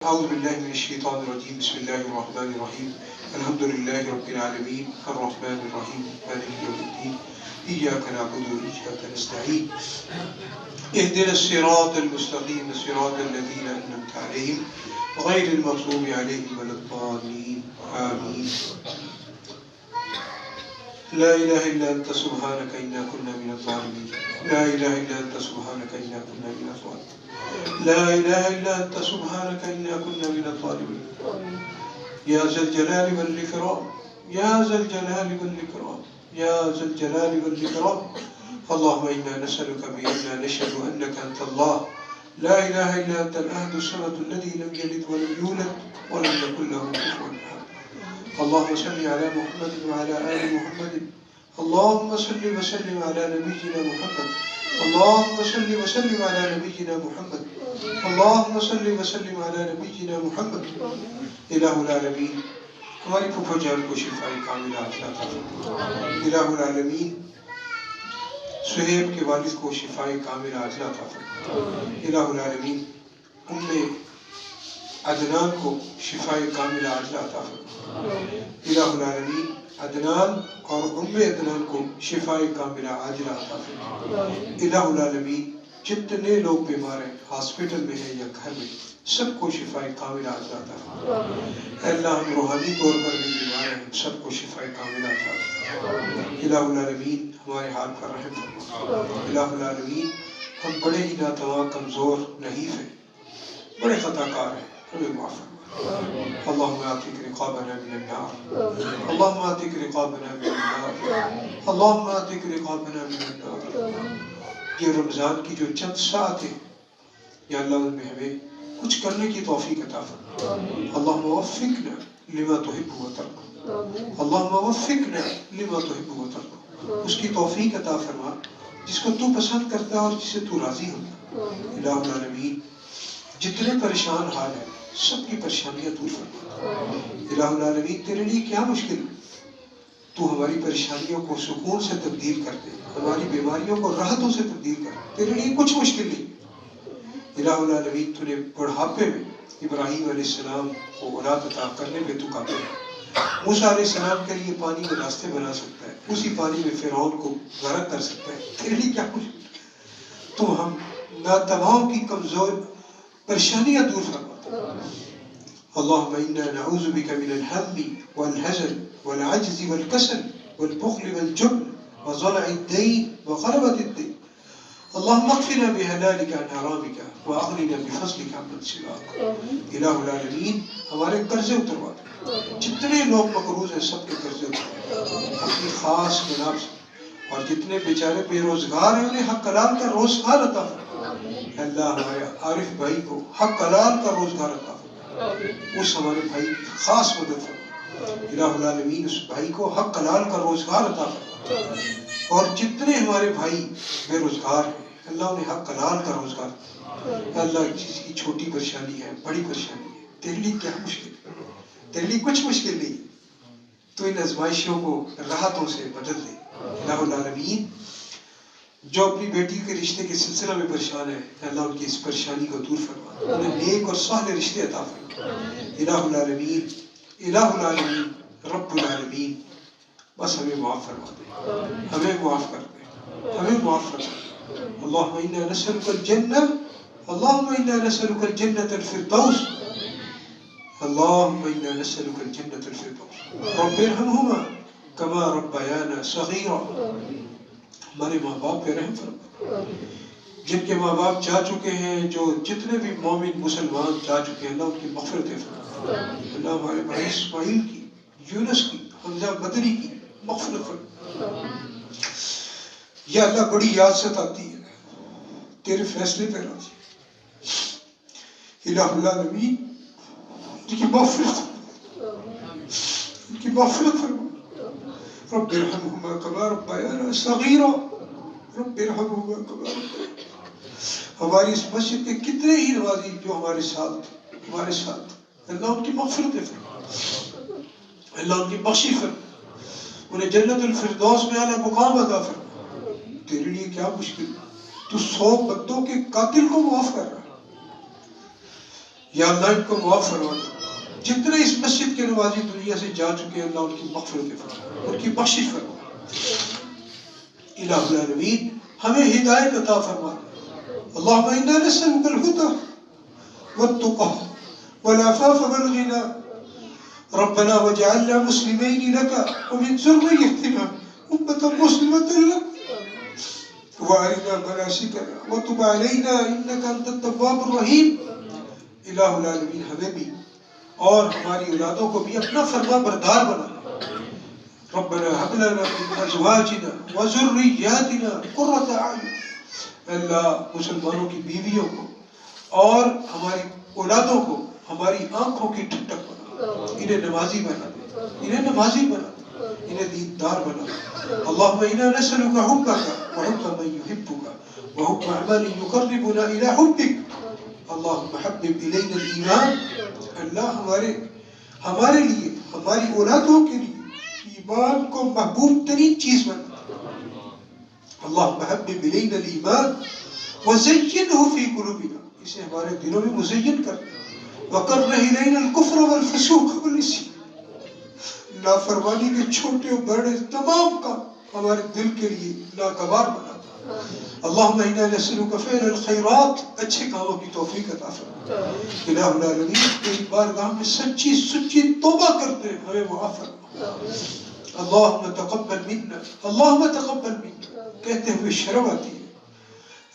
أعوذ بالله من الشيطان الرجيم بسم الله الرحمن الرحيم الحمد لله رب العالمين الرحمن الرحيم مالك يوم الدين إياك نعبد وإياك نستعين اهدنا الصراط المستقيم صراط الذين أنعمت عليهم غير المغضوب عليهم ولا الضالين آمين لا إله إلا أنت سبحانك إنا كنا من الظالمين لا إله إلا أنت سبحانك إنا كنا من الظالمين لا إله إلا أنت سبحانك إنا كنا من الظالمين يا ذا الجلال والإكرام يا ذا الجلال والإكرام يا ذا الجلال والإكرام اللهم إنا نسألك بأننا نشهد أنك أنت الله لا إله إلا أنت الأحد الصمد الذي لم يلد ولم يولد ولم يكن له كفوا أحد اللهم صل على محمد وعلى آل محمد اللهم صل وسلم على نبينا محمد اللهم صل وسلم على نبينا محمد اللهم صل وسلم على نبينا محمد الہ العالمین ہماری پھپھو جان کو شفاء کاملہ عطا فرما الہ العالمین سہیب کے والد کو شفاء کاملہ عطا فرما الہ العالمین عدنان کو شفاء کاملہ عطا فرما الہ العالمین عدنان اور عدنان کو شفاء کاملہ عاجلہ عطا فرما الہ العالمین جتنے لوگ بیمار ہیں ہاسپٹل میں ہیں یا گھر میں سب کو شفاء کاملہ عطا فرما اے اللہ ہم روحانی طور پر بھی بیمار ہیں سب کو شفاء کاملہ عطا فرما الہ العالمین ہمارے حال پر رحم فرما الہ العالمین ہم بڑے ہی ناتواں کمزور نحیف ہیں بڑے خطا کار ہیں ہمیں معاف فرما اللهم اعتق رقابنا من النار اللهم اعتق رقابنا من النار اللهم اعتق رقابنا من النار یہ رمضان کی جو چند ساعت ہیں یا اللہ ان میں ہمیں کچھ کرنے کی توفیق عطا فرما اللهم وفقنا لما تحب وترضى اللهم وفقنا لما تحب وترضى اس کی توفیق عطا فرما جس کو تو پسند کرتا ہے اور جس سے تو راضی ہوتا ہے الہ العالمین جتنے پریشان حال ہیں سب کی پریشانیاں دور فرما الہ العالمین تیرے لیے کیا مشکل تو ہماری پریشانیوں کو سکون سے تبدیل کر دے ہماری بیماریوں کو راحتوں سے تبدیل کر دے تیرے لیے کچھ مشکل نہیں الہ العالمین تو نے بڑھاپے میں ابراہیم علیہ السلام کو اولاد عطا کرنے میں تو قابل ہے موسیٰ علیہ السلام کے لیے پانی کے راستے بنا سکتا ہے اسی پانی میں فرعون کو غرق کر سکتا ہے تیرے لیے کیا مشکل تو ہم ناتواؤں کی کمزور پریشانیاں دور فرما اللهم إنا نعوذ بك من الهم والحزن والعجز والكسل والبخل والجبن وضلع الدين وغلبة الدين اللهم اكفنا بحلالك عن حرامك واغننا بفضلك عمن سواك الہ العالمین ہمارے قرضے اتروا دے جتنے لوگ مقروض ہیں سب کے قرضے اتروا دے اپنی خاص جناب سے اور جتنے بیچارے بے روزگار ہیں انہیں حق حلال کا روزگار عطا فرما اللہ ہمارے عارف بھائی کو حق حلال کا روزگار عطا فرما اس ہمارے بھائی کی خاص مدد فرما الہ العالمین اس بھائی کو حق حلال کا روزگار عطا فرما اور جتنے ہمارے بھائی بے روزگار ہیں اللہ انہیں حق حلال کا روزگار اللہ چیز کی چھوٹی پریشانی ہے بڑی پریشانی ہے تیرے لیے کیا مشکل تیرے لیے کچھ مشکل نہیں تو ان ازمائشوں کو راحتوں سے بدل دے الہ العالمین جو اپنی بیٹی کے رشتے کے سلسلہ میں پریشان ہے اللہ ان کی اس پریشانی کو دور فرما انہیں نیک اور صالح رشتے عطا فرما الہ العالمین رب العالمین بس ہمیں معاف فرما دے ہمیں معاف کر دے ہمیں معاف فرما دے اللہم انا نسألک الجنہ اللہم انا نسألک الجنة الفردوس اللہم انا نسألک الجنة الفردوس رب ارحمہما کما ربیانا صغیرا ہمارے ماں باپ پہ رحم فرما جن کے ماں باپ جا چکے ہیں جو جتنے بھی مومن مسلمان جا چکے ہیں اللہ ان کی مغفرت فرما اللہ ہمارے بھائی اسماعیل کی یونس کی حمزہ مدنی کی مغفرت فرما یا اللہ بڑی یاد ستاتی ہے تیرے فیصلے پہ راضی الہ العالمین ان کی مغفرت ان کی مغفرت فرما رب ارحمہما کما ربیانا صغیرا رب ارحمہما کما ربیانا ہماری اس مسجد کے کتنے ہی نوازی جو ہمارے ساتھ اللہ ان کی مغفرت فرما اللہ ان کی بخشی فرما انہیں جنت الفردوس میں اعلیٰ مقام عطا فرما تیرے لیے کیا مشکل تو 100 بندوں کے قاتل کو معاف کر رہا یا اللہ ان کو معاف فرما دے. جتنے اس مسجد کے نمازی دنیا سے جا چکے ہیں اللہ ان کی مغفرت فرما، ان کی بخشش فرما. الہ العالمین ہمیں ہدایت عطا فرما. اللہم انا نسألک الہدی والتقى والعفاف والغنى ربنا واجعلنا مسلمين لك ومن ذريتنا أمة مسلمة لك وارنا مناسكنا وتب علينا انك انت التواب الرحیم. الہ العالمین ہمیں بھی اور ہماری اولادوں کو بھی اپنا فرما بردار بنا. ربنا هب لنا من ازواجنا وذرياتنا قرة اعین. اللہ مسلمانوں کی بیویوں کو اور ہماری اولادوں کو ہماری آنکھوں کی ٹھنڈک بنا. انہیں نمازی بنا دے، انہیں نمازی بنا دے، انہیں دیندار بنا دے. اللہم انا نسألک حبک وحب من یحبک وحب اعمال یقربنا الی حبک. اللہم حبب الینا الایمان. اللہ ہمارے لیے، ہماری اولادوں کے لیے ایمان کو محبوب ترین چیز بنا. اللہم حبب الینا الایمان وزینہ فی قلوبنا. اسے ہمارے دلوں میں مزین کر. وکرہ الینا الکفر والفسوق والعصیان. نافرمانی کے چھوٹے اور بڑے تمام کام ہمارے دل کے لیے ناگوار بنا. اللہم انا نسألک فعل الخیرات. اچھے کاموں کی توفیق عطا فرما. الہ العالمین تیری بارگاہ میں سچی سچی توبہ کرتے ہیں، ہمیں معاف فرما. اللہم تقبل منا، اللہم تقبل منا کہتے ہوئے شرم آتی ہے.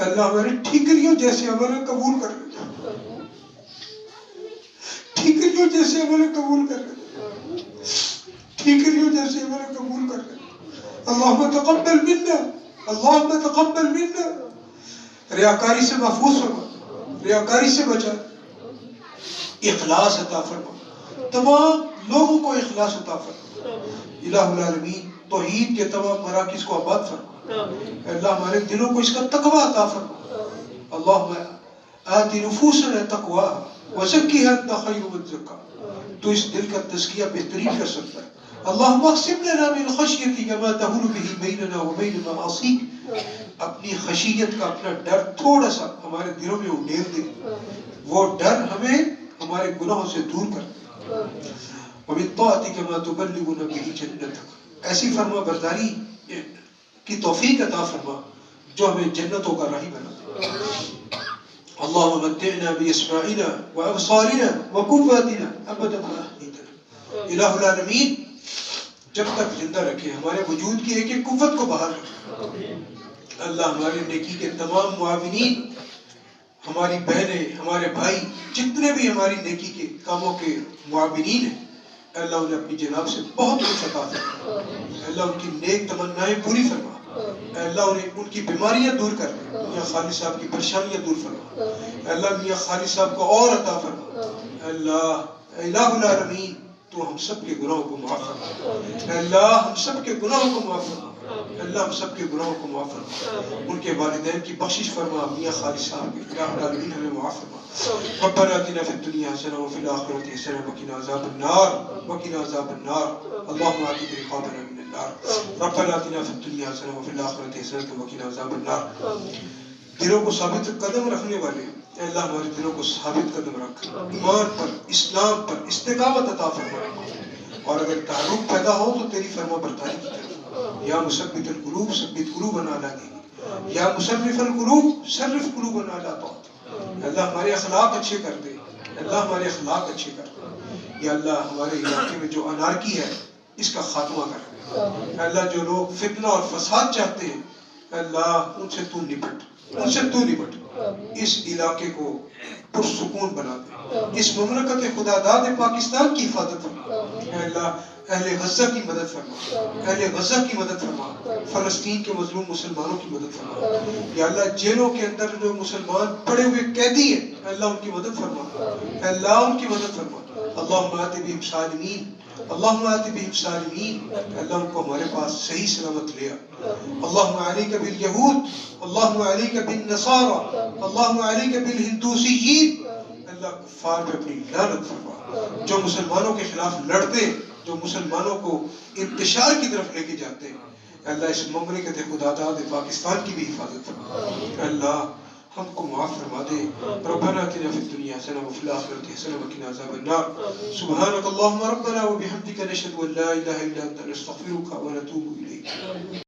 اللہ ہمارے ٹھیکریوں جیسے عمل قبول کر لینا، ٹھیکریوں جیسے عمل قبول کر لینا، ٹھیکریوں جیسے عمل قبول کر لینا. اللہم تقبل منا، اللہم تقبل منا. ریاکاری سے محفوظ فرما، ریاکاری سے بچا. اخلاص عطا فرما، تمام لوگوں کو اخلاص عطا فرما. الہ العالمین توحید کے تمام مراکز کو آباد فرما. اللہ ہمارے دلوں کو اس کا تقوی عطا فرما. اللہم آت نفوسنا تقواها وزکیها انت خیر من زکاها. تو اس دل کا تزکیہ بہترین کر سکتا ہے. اللہم اقسم لنا من خشیتک ما تحول به بیننا وبین معاصیک. اپنی خشیت کا اپنا ڈر تھوڑا سا ہمارے دلوں میں اڈیل دے. وہ ڈر ہمیں ہمارے گناہوں سے دور کر دے. ومن طاعتک ما تبلغنا به جنتک. ایسی فرما برداری کی توفیق عطا فرما جو ہمیں جنتوں کا راہی بنا دے. اللہم متعنا باسماعنا وابصارنا وقواتنا ابدا ما احییتنا. الہ العالمین جب تک زندہ رکھے ہمارے وجود کی ایک ایک قوت کو باہر رکھے. اللہ ہمارے نیکی کے تمام معاونین، ہماری بہنیں، ہمارے بھائی، جتنے بھی ہماری نیکی کے کاموں کے معاونین ہیں، اللہ انہیں اپنی جناب سے بہت کچھ عطا فرما. اللہ ان کی نیک تمنائیں پوری فرما. اللہ انہیں ان کی بیماریاں دور کر دے. میاں خالد صاحب کی پریشانیاں دور فرما. اللہ میاں خالد صاحب کو اور عطا فرما. اللہ الہ العالمین تو ہم سب کے گناہوں کو معاف فرما. اللہ ہم سب کے گناہوں کو معاف فرما. اللہ ہم سب کے گناہوں کو معاف فرما. ان کے والدین کی بخشش فرما. میاں خالد صاحب کے الہ العالمین ہمیں معاف فرما. ربنا آتنا في الدنيا حسنة وفي الآخرة حسنة وقنا عذاب النار وقنا عذاب النار. اللهم آتنا رقابنا من النار. ربنا آتنا في الدنيا حسنة وفي الآخرة حسنة وقنا عذاب النار. دلوں کو ثابت قدم رکھنے والے اے اللہ ہمارے دلوں کو ثابت قدم رکھ. ایمان پر، اسلام پر استقامت عطا فرما. اور اگر تعلق پیدا ہو تو تیری فرما برداری کی طرف. یا مثبت القلوب ثبت قلوبنا علی دینک. یا مصرف القلوب صرف قلوبنا علی طاعتک. اللہ ہمارے اخلاق اچھے کر دے. اللہ ہمارے اخلاق اچھے کر دے. یا اللہ ہمارے علاقے میں جو انارکی ہے اس کا خاتمہ کر دے. اللہ جو لوگ فتنہ اور فساد چاہتے ہیں اللہ ان سے تو نپٹ، ان سے تو نپٹ. اس علاقے کو پرسکون بنا دے. اس مملکت خدا داد پاکستان کی حفاظت فرما. اے اللہ اہل غزہ کی مدد فرما. اہل غزہ کی مدد فرما. فلسطین کے مظلوم مسلمانوں کی مدد فرما. یا اللہ جیلوں کے اندر جو مسلمان پڑے ہوئے قیدی ہیں اللہ ان کی مدد فرما. اے اللہ ان کی مدد فرما. اللہم آت بہم سالمین، اللہم آت بہم سالمین. اللہ ان کو ہمارے پاس صحیح سلامت لے آ. اللہم علیک بالیہود، اللہم علیک بالنصارى، اللہم علیک بالہندوسیین. اللہ کفار پہ اپنی لعنت فرما. جو مسلمانوں کے خلاف لڑتے، جو مسلمانوں کو انتشار کی طرف لے کے جاتے ہیں اللہ اس مملکت خدا داد پاکستان کی بھی حفاظت فرما. اللہ ہم کو معاف فرما دے. ربنا اتنا في الدنيا حسنة وفي الآخرة حسنة وقنا عذاب النار. سبحانك اللهم ربنا وبحمدك نشهد أن لا إله إلا أنت نستغفرك ونتوب إليك.